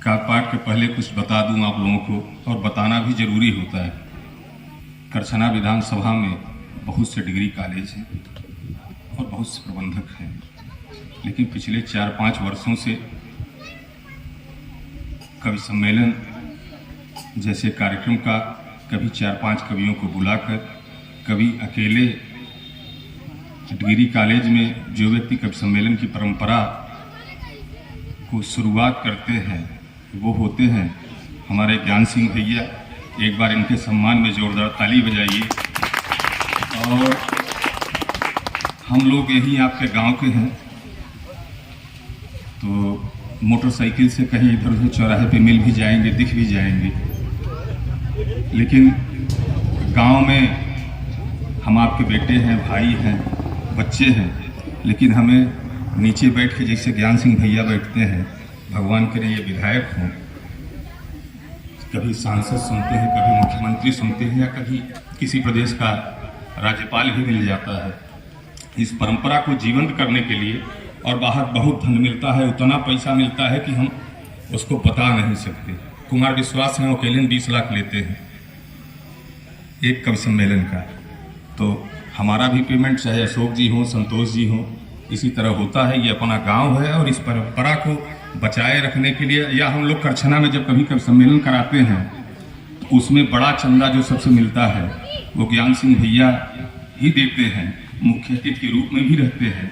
का पाठ के पहले कुछ बता दूं आप लोगों को, और बताना भी जरूरी होता है। करछना विधानसभा में बहुत से डिग्री कॉलेज हैं और बहुत से प्रबंधक हैं, लेकिन पिछले 4-5 वर्षों से कवि सम्मेलन जैसे कार्यक्रम का कभी 4-5 कवियों को बुलाकर, कभी अकेले डिग्री कॉलेज में जो व्यक्ति कवि सम्मेलन की परंपरा को शुरुआत करते हैं वो होते हैं हमारे ज्ञान सिंह भैया। एक बार इनके सम्मान में जोरदार ताली बजाइए। और हम लोग यहीं आपके गांव के हैं, तो मोटरसाइकिल से कहीं इधर उधर चौराहे पे मिल भी जाएंगे, दिख भी जाएंगे, लेकिन गांव में हम आपके बेटे हैं, भाई हैं, बच्चे हैं, लेकिन हमें नीचे बैठ के जैसे ज्ञान सिंह भैया बैठते हैं, भगवान करे ये विधायक हों, कभी सांसद सुनते हैं, कभी मुख्यमंत्री सुनते हैं, या कभी किसी प्रदेश का राज्यपाल भी मिल जाता है। इस परंपरा को जीवंत करने के लिए, और बाहर बहुत धन मिलता है, उतना पैसा मिलता है कि हम उसको बता नहीं सकते। कुमार विश्वास हैं, अकेले 20 लाख लेते हैं एक कवि सम्मेलन का। तो हमारा भी पेमेंट चाहे अशोक जी हो, संतोष जी हो, इसी तरह होता है। ये अपना गांव है और इस परंपरा को बचाए रखने के लिए, या हम लोग करछना में जब कभी कवि सम्मेलन कराते हैं तो उसमें बड़ा चंदा जो सबसे मिलता है वो ज्ञान सिंह भैया ही देते हैं, मुख्य अतिथि के रूप में भी रहते हैं,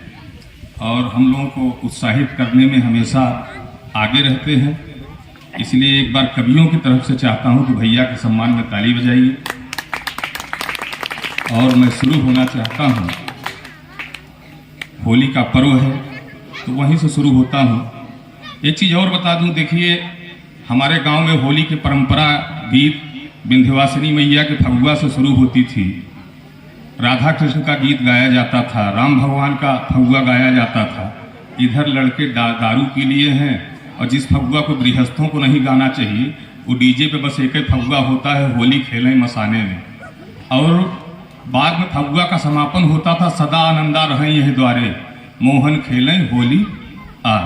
और हम लोगों को उत्साहित करने में हमेशा आगे रहते हैं। इसलिए एक बार कवियों की तरफ से चाहता हूं कि भैया के सम्मान में ताली बजाइए। और मैं शुरू होना चाहता हूं, होली का पर्व है तो वहीं से शुरू होता हूं। एक चीज़ और बता दूं, देखिए हमारे गांव में होली की परंपरा गीत विंध्यवासिनी मैया के फगुआ से शुरू होती थी। राधा कृष्ण का गीत गाया जाता था, राम भगवान का फगुआ गाया जाता था। इधर लड़के दारू पी लिए हैं, और जिस फगुआ को गृहस्थों को नहीं गाना चाहिए वो डीजे पे बस एक ही फगुआ होता है, होली खेलें मसाने में। और बाद में फगुआ का समापन होता था, सदा आनंदा रहें यह द्वारे, मोहन खेलें होली आ।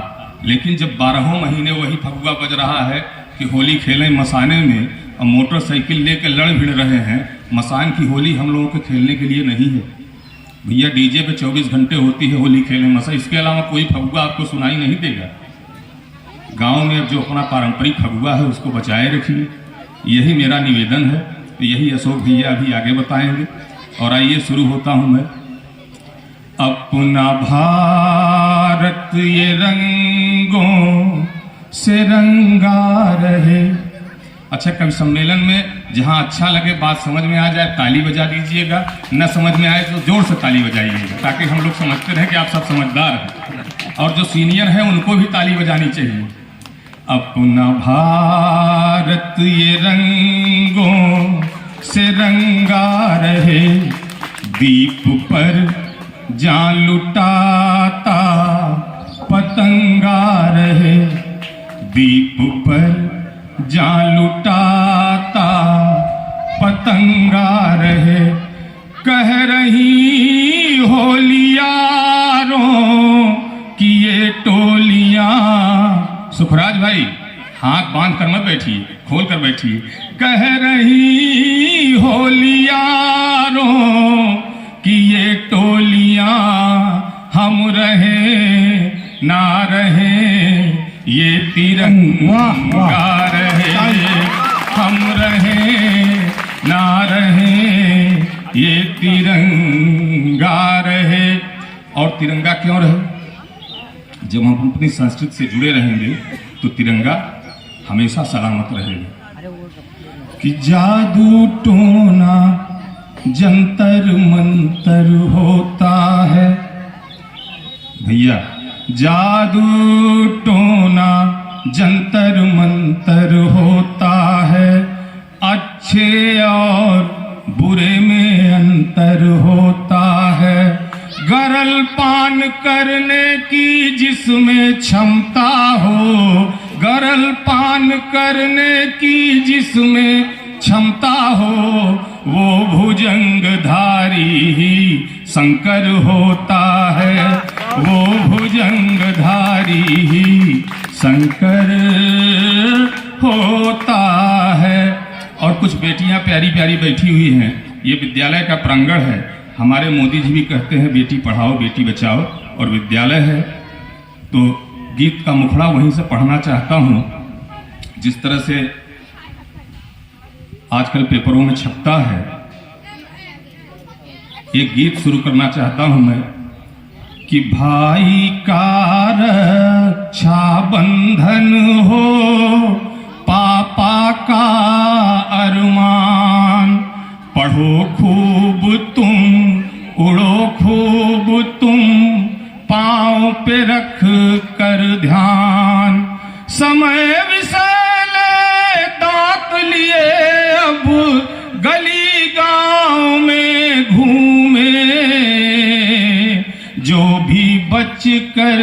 लेकिन जब 12 महीने वही फगुआ बज रहा है कि होली खेलें मसाने में, और मोटरसाइकिल लेकर लड़ भिड़ रहे हैं, मसान की होली हम लोगों के खेलने के लिए नहीं है भैया। डीजे पे 24 घंटे होती है होली खेलें मसा, इसके अलावा कोई फगुआ आपको सुनाई नहीं देगा। गांव में जो अपना पारंपरिक फगुआ है उसको बचाए रखिए, यही मेरा निवेदन है। तो यही अशोक भैया अभी आगे बताएंगे। और आइए शुरू होता हूं मैं। अपना भारत ये रंगों से रंगा रहे। अच्छा, कवि सम्मेलन में जहां अच्छा लगे, बात समझ में आ जाए, ताली बजा दीजिएगा, न समझ में आए तो जोर से ताली बजाइएगा, ताकि हम लोग समझते रहे कि आप सब समझदार हैं। और जो सीनियर हैं उनको भी ताली बजानी चाहिए। अपना भारत ये रंगों से रंगा रहे, दीप पर जान लुटाता पतंगा रहे, दीप पर जान लुटाता पतंगा रहे। कह रही होलियारों की ये टोलियां, सुखराज भाई हाथ बांध कर मत बैठिए, खोल कर बैठिए। कह रही होलियारों की ये टोलियां, हम रहे ना रहे ये तिरंगा रहे, हम रहे ना रहे ये तिरंगा रहे। और तिरंगा क्यों रहे? जब हम अपनी संस्कृति से जुड़े रहेंगे तो तिरंगा हमेशा सलामत रहेगा। कि जादू टोना जंतर मंतर होता है भैया, जादू टोना जंतर मंतर होता है, अच्छे और बुरे में अंतर होता है। गरल पान करने की जिसमें क्षमता हो, गरल पान करने की जिसमें क्षमता हो, वो भुजंगधारी ही शंकर होता है, वो भुजंगधारी ही शंकर होता है। और कुछ बेटियां प्यारी प्यारी बैठी हुई हैं। ये विद्यालय का प्रांगण है। हमारे मोदी जी भी कहते हैं बेटी पढ़ाओ बेटी बचाओ, और विद्यालय है तो गीत का मुखड़ा वहीं से पढ़ना चाहता हूं। जिस तरह से आजकल पेपरों में छपता है, एक गीत शुरू करना चाहता हूं मैं कि भाई का रक्षा बंधन हो, पापा का अरमान, पढ़ो खूब तुम, उड़ो खूब तुम, पांव पे रख कर ध्यान, समय विसले दांत लिए अब गली गांव में घूमे, जो भी बच कर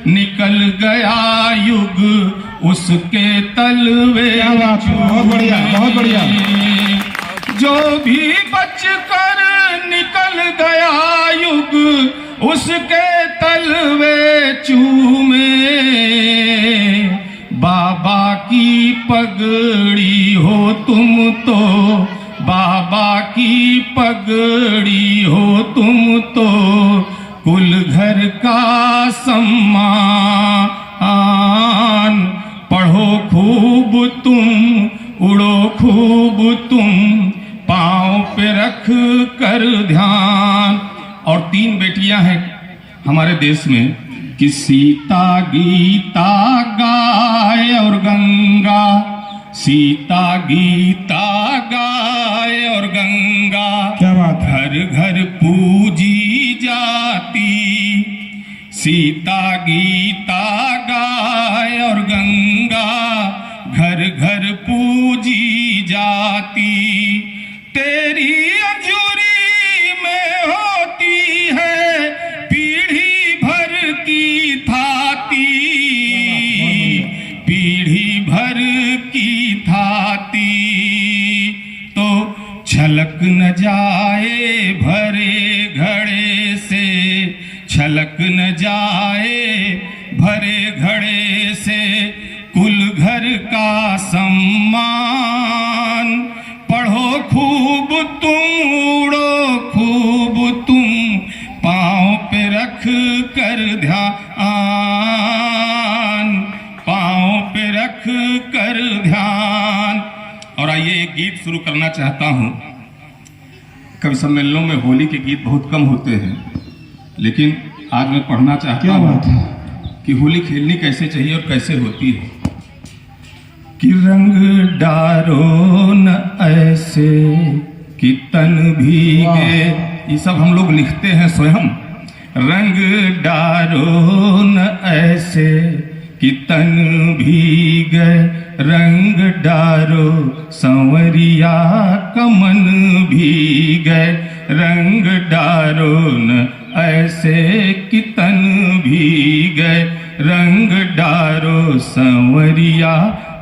निकल गया युग उसके तलवे बहुत बढ़िया बहुत बढ़िया। जो भी बच कर निकल गया युग उसके तलवे चूमे, बाबा की पगड़ी हो तुम तो, बाबा की पगड़ी हो तुम तो, कुल घर का सम्मान, पढ़ो खूब तुम, उड़ो खूब तुम, पांव पे रख कर ध्यान। और 3 बेटियां हैं हमारे देश में कि सीता गीता गाय और गंगा, सीता गीता गाय और गंगा, क्या बात है। घर घर पूजी जाती, सीता गीता गाय और गंगा, घर घर पूजी जाती, तेरी अंजुरी में होती है पीढ़ी भर की थाती, पीढ़ी भर की थाती, तो छलक न जाए भरे घड़े से, छलक न जाए भरे घड़े से, कुल घर का सम्मान, पढ़ो खूब तुम, उड़ो खूब तुम, पांव पे रख कर ध्यान, पांव पे रख कर ध्यान। और आइए एक गीत शुरू करना चाहता हूं। कवि सम्मेलनों में होली के गीत बहुत कम होते हैं, लेकिन आज मैं पढ़ना चाहता हूं कि होली खेलनी कैसे चाहिए और कैसे होती है। कि रंग डारो न ऐसे कि तन भीगे, ये सब हम लोग लिखते हैं स्वयं। रंग डारो न ऐसे कि तन भीगे, रंग डारो संवरिया कमन भीगे, रंग डारो न ऐसे कि तन भीगे, रंग डारो संवरिया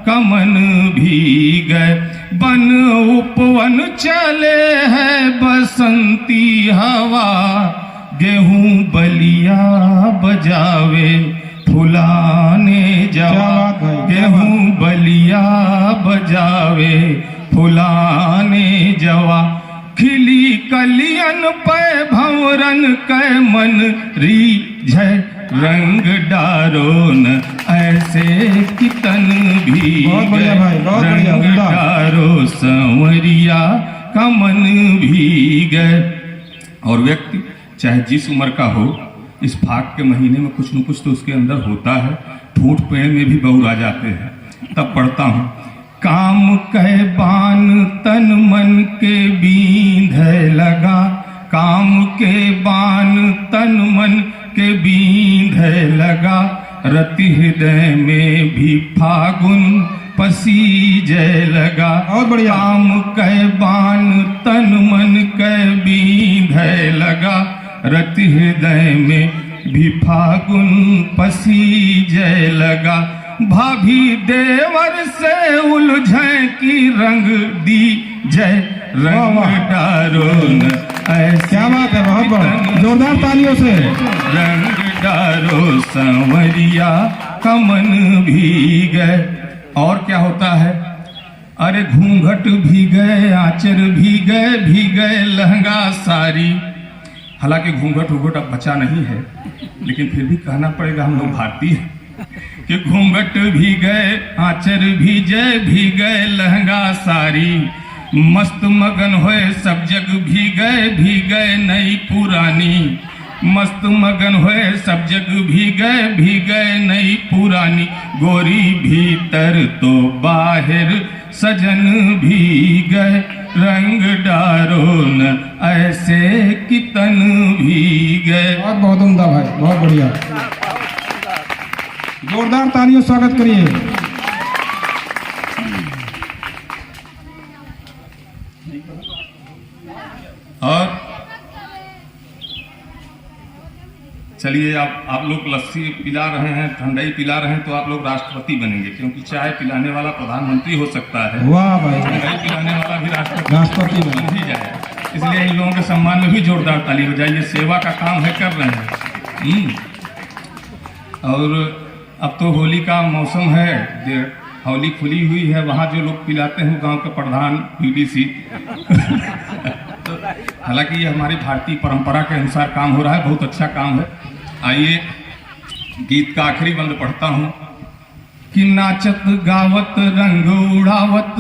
कमन भीगे, बन उपवन चले है बसंती हवा, गेहूं बलिया बजावे फुलाने जवा, गेहूं बलिया बजावे फुलाने जवा, खिली कलियन पे भंवरन कै मन रीझै, रंग डारो न ऐसे कि तन भीगे, रंग डारो संवरिया कमन भीगे। और व्यक्ति चाहे जिस उम्र का हो, इस फाग के महीने में कुछ न कुछ तो उसके अंदर होता है, ठूठ पेड़ में भी बौर आ जाते हैं। तब पढ़ता हूं, काम कह बान तन मन के बींध लगा, काम के बान तन मन के बींध लगा, रति हृदय में भी फागुन पसीजै लगा, काम कह बान तन मन के बींध लगा, रति हृदय में भी फागुन पसीजै लगा, भाभी देवर से उलझे की रंग दी जय, रंग डारो न ऐसे। क्या बात है, बहुत बहुत जोरदार तालियों से। रंग डारो संवरिया कमन भीगे। और क्या होता है, अरे घूंघट भी गए, आंचर भी गए लहंगा सारी। हालांकि घूंघट उघट अब बचा नहीं है, लेकिन फिर भी कहना पड़ेगा, हम लोग भारतीय कि घूंघट भी गए, आंचर भी गए लहंगा सारी। मस्त मगन होए सब जग भी गए नई पुरानी। मस्त मगन होए सब जग भी गए नई पुरानी। गोरी भीतर तो बाहर सजन भी गए, रंग डारो न ऐसे कि तन भी गए। बहुत बहुत उम्दा भाई, बहुत बढ़िया। जोरदार तालियों से स्वागत करिए। और चलिए, आप लोग लस्सी पिला रहे हैं, ठंडाई पिला रहे हैं, तो आप लोग राष्ट्रपति बनेंगे, क्योंकि चाय पिलाने वाला प्रधानमंत्री हो सकता है, वाह भाई, ठंडाई पिलाने वाला भी राष्ट्रपति बन ही जाए। इसलिए इन लोगों के सम्मान में भी जोरदार ताली बजाइए, सेवा का काम है, कर रहे हैं। और अब तो होली का मौसम है, होली खुली हुई है, वहाँ जो लोग पिलाते हैं गांव के प्रधान पीडीसी हालांकि ये हमारी भारतीय परंपरा के अनुसार काम हो रहा है, बहुत अच्छा काम है। आइए गीत का आखिरी बंद पढ़ता हूं कि नाचत गावत रंग उड़ावत,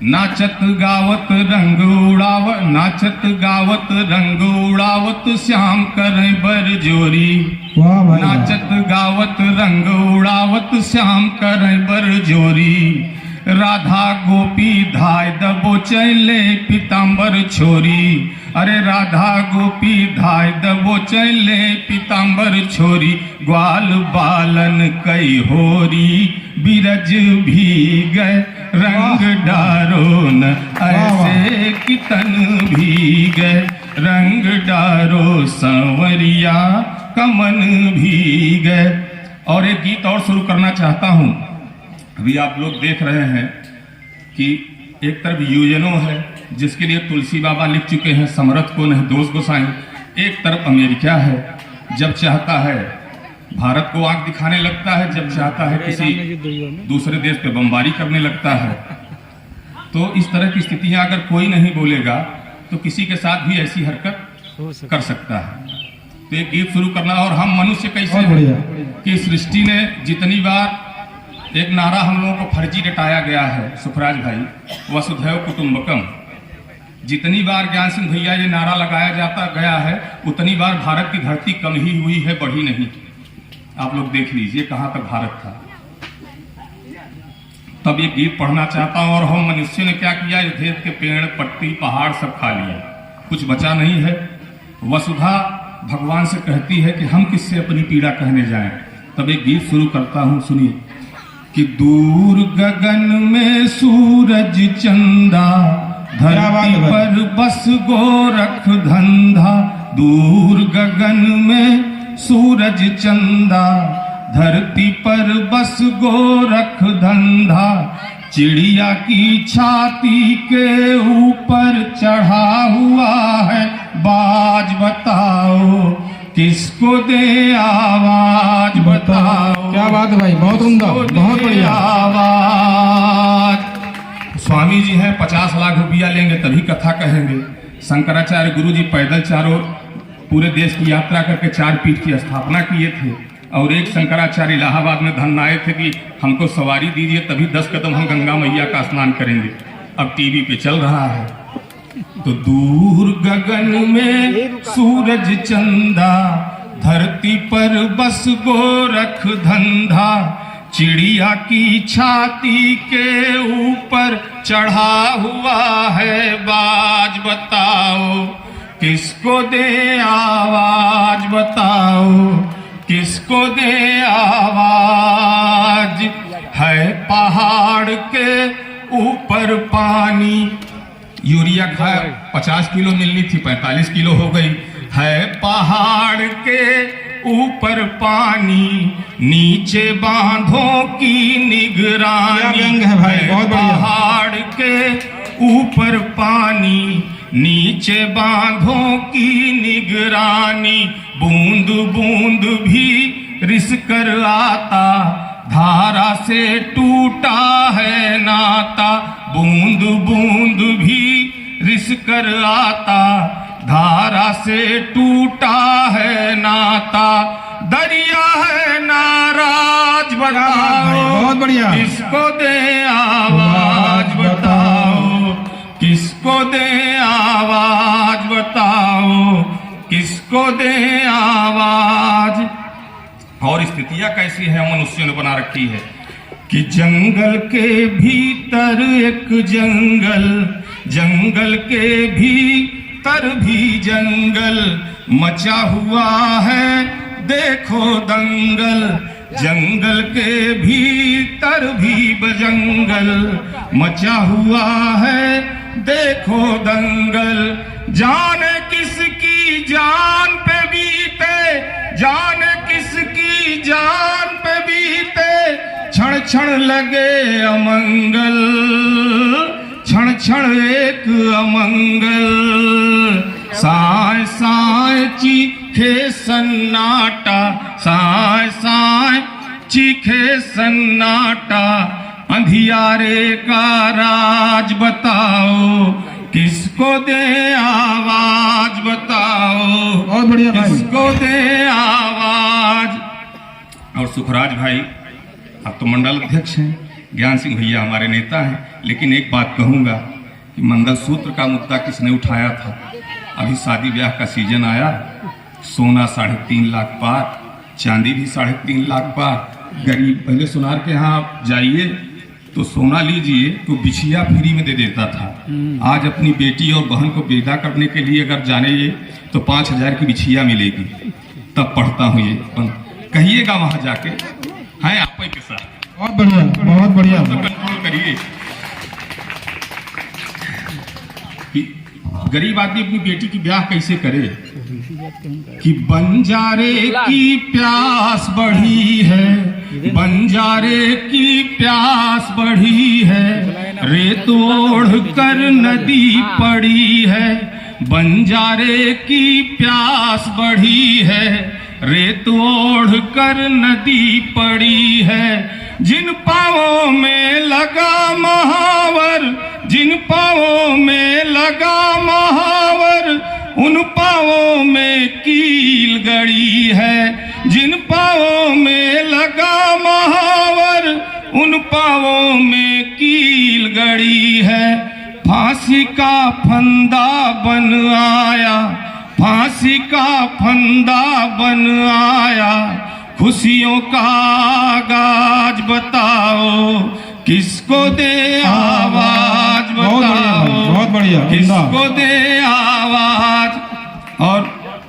नाचत गावत रंग उड़ावत, नाचत गावत रंग उड़ावत, श्याम करें बर जोरी। वाह भाई, नाचत गावत रंग उड़ावत, श्याम करें बर जोरी। राधा गोपी धाय दबो चले पीताम्बर छोरी। अरे राधा गोपी धाय दबो चले पीताम्बर छोरी। ग्वाल बालन कई होरी, बिरज भी गए, रंग डारो न ऐसे कि तन भी गए, रंग डारो संवरिया कमन भी गए। और एक गीत और शुरू करना चाहता हूं। अभी आप लोग देख रहे हैं कि एक तरफ यूएनओ है, जिसके लिए तुलसी बाबा लिख चुके हैं, समरथ को नहीं दोष गोसाई। एक तरफ अमेरिका है, जब चाहता है भारत को आंख दिखाने लगता है, जब चाहता है किसी दूसरे देश पे बमबारी करने लगता है। तो इस तरह की स्थितियां अगर कोई नहीं बोलेगा तो किसी के साथ भी ऐसी हरकत कर सकता है। तो एक गीत शुरू करना। और हम मनुष्य कैसे हैं कि सृष्टि ने जितनी बार, एक नारा हम लोगों को फर्जी रटाया गया है सुखराज भाई, वसुधैव कुटुंबकम। जितनी बार ज्ञान सिंह भैया ये नारा लगाया जाता गया है, उतनी बार भारत की धरती कम ही हुई है, बढ़ी नहीं। आप लोग देख लीजिए कहां तक भारत था। तब ये गीत पढ़ना चाहता हूं। और हम मनुष्य ने क्या किया, इस देश के पेड़ पत्ती पहाड़ सब खा लिए, कुछ बचा नहीं है। वसुधा भगवान से कहती है कि हम किससे अपनी पीड़ा कहने जाएं। तब एक गीत शुरू करता हूं, सुनिए कि दूर गगन में सूरज चंदा, धरती पर बस गोरख धंधा। दूर गगन में सूरज चंदा, धरती पर बस गोरख धंधा। चिड़िया की छाती के ऊपर चढ़ा हुआ है बाज, बताओ किसको दे आवाज, बताओ। क्या बात है भाई, बहुत उम्दा, बहुत बढ़िया आवाज। स्वामी जी हैं, 50 लाख रुपया लेंगे तभी कथा कहेंगे। शंकराचार्य गुरु जी पैदल चारों पूरे देश की यात्रा करके 4 पीठ की स्थापना किए थे। और एक शंकराचार्य इलाहाबाद में धन आए थे कि हमको सवारी दीजिए, तभी 10 कदम हम गंगा मैया का स्नान करेंगे। अब टीवी पे चल रहा है। तो दूर गगन में सूरज चंदा, धरती पर बस गोरख धंधा। चिड़िया की छाती के ऊपर चढ़ा हुआ है बाज, बताओ किसको दे आवाज, बताओ किसको दे आवाज। है पहाड़ के ऊपर पानी, यूरिया खाया 50 किलो मिलनी थी, 45 किलो हो गई। है पहाड़ के ऊपर पानी, नीचे बांधों की निगरानी। है भाई, बहुत बढ़िया। पहाड़ के ऊपर पानी, नीचे बांधों की निगरानी। बूंद बूंद भी रिस कर आता, धारा से टूटा है नाता, बूंद बूंद भी रिस कर आता। धारा से टूटा है नाता, दरिया है नाराज बताओ, बहुत बढ़िया। किसको दे आवाज बताओ, किसको दे आवाज बताओ, किसको दे आवाज। और स्थितियां कैसी है मनुष्य ने बना रखी है कि जंगल के भीतर एक जंगल, जंगल के भीतर भी जंगल मचा हुआ है, देखो दंगल। जंगल के भीतर भी जंगल मचा हुआ है, देखो दंगल। जाने किसकी जान पे बीते, जाने किसकी जान पे बीते, क्षण क्षण लगे अमंगल, क्षण क्षण एक अमंगल। साय साय चीखे सन्नाटा, साय साय चीखे सन्नाटा, अंधियारे का राज बताओ, किसको दे आवाज बताओ, बहुत बढ़िया भाई। किसको दे आवाज। और सुखराज भाई आप तो मंडल अध्यक्ष हैं, ज्ञान सिंह भैया हमारे नेता हैं, लेकिन एक बात कहूंगा कि मंगलसूत्र का मुद्दा किसने उठाया था। अभी शादी ब्याह का सीजन आया, सोना 3.5 लाख पार, चांदी भी 3.5 लाख पार। गरीब पहले सुनार के यहाँ आप जाइए तो सोना लीजिए तो बिछिया फ्री में दे देता था। आज अपनी बेटी और बहन को विदा करने के लिए अगर जाने तो 5,000 की बिछिया मिलेगी। तब पढ़ता हूँ ये, कहिएगा वहां जाके हैं आप के साथ। बहुत बढ़िया, बहुत बढ़िया। तो कंट्रोल करिए कि गरीब आदमी अपनी बेटी की ब्याह कैसे करे कि बंजारे की प्यास बढ़ी है, बंजारे की प्यास बढ़ी है, रेत ओढ़ कर नदी पड़ी है। बंजारे की प्यास बढ़ी है, रेत ओढ़ कर नदी पड़ी है। जिन पाँवों में लगा महावर, जिन पाँवों में लगा महावर, उन पाँवों में कील गड़ी है। जिन पाँवों में लगा महावर, उन पाँवों में कील गड़ी है। फांसी का फंदा बन आया, फांसी का फंदा बन आया, खुशियों का आगाज बताओ, किसको दे आवाज बताओ, बहुत बढ़िया। किसको दे आवाज। और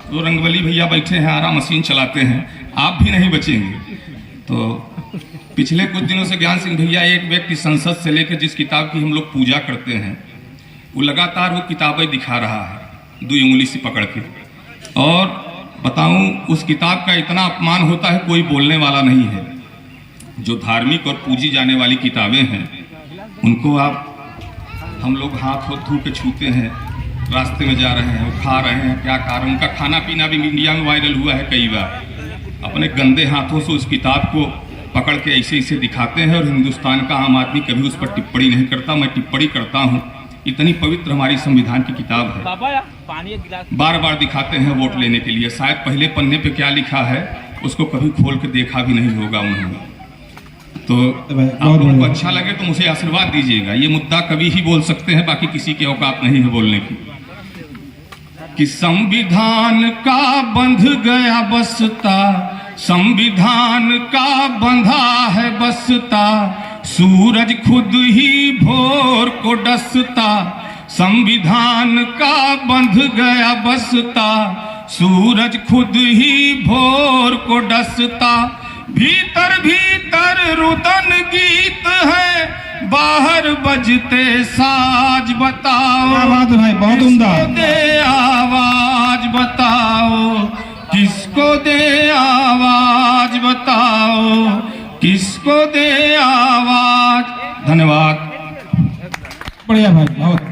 तो रंगवली भैया बैठे हैं, आरा मशीन चलाते हैं, आप भी नहीं बचेंगे। तो पिछले कुछ दिनों से ज्ञान सिंह भैया एक व्यक्ति संसद से लेकर जिस किताब की हम लोग पूजा करते हैं, वो लगातार वो किताबें दिखा रहा है 2 उंगली से पकड़ के। और बताऊं उस किताब का इतना अपमान होता है, कोई बोलने वाला नहीं है। जो धार्मिक और पूजी जाने वाली किताबें हैं उनको आप हम लोग हाथ धो के छूते हैं, रास्ते में जा रहे हैं, वो खा रहे हैं, क्या खा रहे हैं, उनका खाना पीना भी मीडिया में वायरल हुआ है कई बार। अपने गंदे हाथों से उस किताब को पकड़ के ऐसे ऐसे दिखाते हैं। और हिंदुस्तान का आम आदमी कभी उस पर टिप्पणी नहीं करता, मैं टिप्पणी करता हूँ। इतनी पवित्र हमारी संविधान की किताब है, बार बार दिखाते हैं वोट लेने के लिए। शायद पहले पन्ने पे क्या लिखा है उसको कभी खोल के देखा भी नहीं होगा उन्होंने। तो आप लोगों को अच्छा लगे तो मुझे आशीर्वाद दीजिएगा। ये मुद्दा कभी ही बोल सकते हैं, बाकी किसी की औकात नहीं है बोलने की। कि संविधान का बंध गया बसता, संविधान का बंधा है बसता, सूरज खुद ही भोर को डसता। संविधान का बंध गया बसता, सूरज खुद ही भोर को डसता। भीतर भीतर रुदन गीत है, बाहर बजते साज बताओ, क्या बात है भाई, बहुत उम्दा। किसको दे आवाज बताओ, किसको दे आवाज बताओ, किसको दे आवाज। धन्यवाद। बढ़िया भाई, बहुत